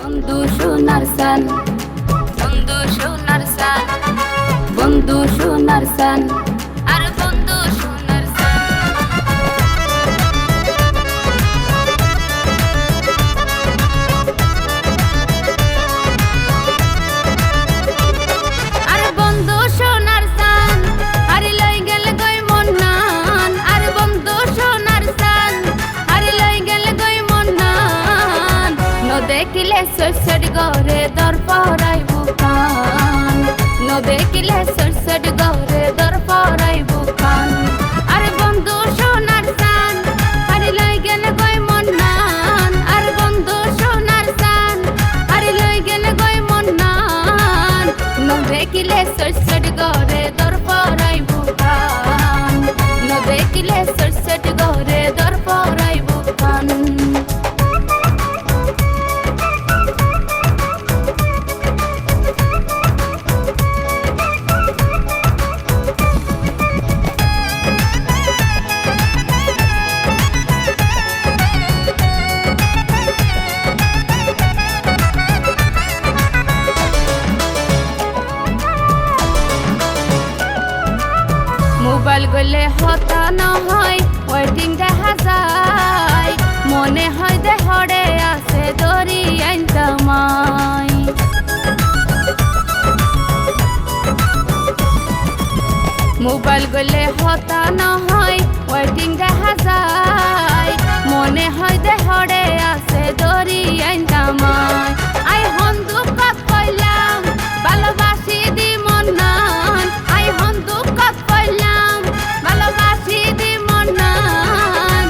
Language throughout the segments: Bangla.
বন্ধু সোনার সান, বন্ধু সোনার সান, বন্ধু সোনার সান, আর বন্ধু সোনার সান। আর বন্ধু সোনার সান, আর লই গেল গই মন নান। আর বন্ধু সোনার সান, আর লই গেল গই মন নান। দেখিলে সরসর গরে দর পরাই বুকান, দেখিলে সরসর গরে দর পরাই বুকান। আর বন্ধু সোনার সান, আর লই গেল গই মন নান। আর বন্ধু সোনার সান, আর লই গেল গই মন নান। দেখিলে সরসর গরে দর পরাই বুকান, দেখিলে সরসর গরে দর পরাই বুকান। মোবাইল গলে হতা নহয়, ওয়েটিং দেখা যায়। মনে হয় দেহরে আছে দরি আইন তামাই। মোবাইল গলে হতা নহয়, ওয়েটিং দেখা যায়। মনে হয় দেহরে আছে দরি আইন তামাই। আই হন দুঃখত কইলাম ভালোবাসি দি মন নান। আই হন দুঃখত কইলাম ভালোবাসি দি মন নান।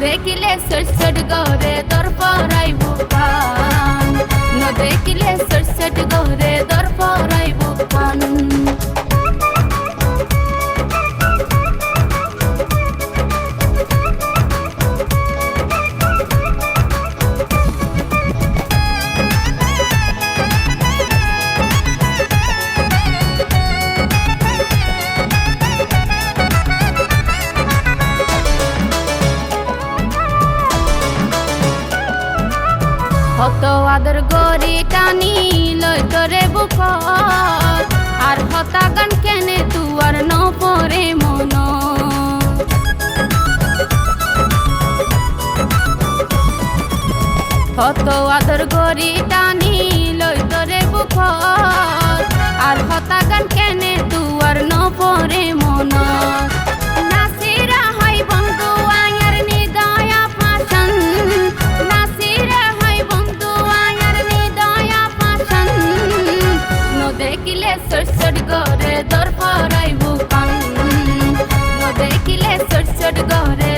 দেখিলে সরসর গরে দর পরাই বুকান, দেখিলে সরসর গরে দর পরাই বুকান। হত আদর গরি টানি লই তোরে বুকত। আর হতা গান কেনে তুয়ার ন পরে মন। হত আদর গরি টানি লই তোরে বুকত। আর হতা গান কেনে তুয়ার ন পরে মন। নাসিরা হয় বন্ধু আয়ার নিদয়া পাশন। নাসিরা হয় বন্ধু আয়ার নিদয়া পাশন। দেখিলে সরসর গরে দর পরাই বুকান, দেখিলে সরসর গরে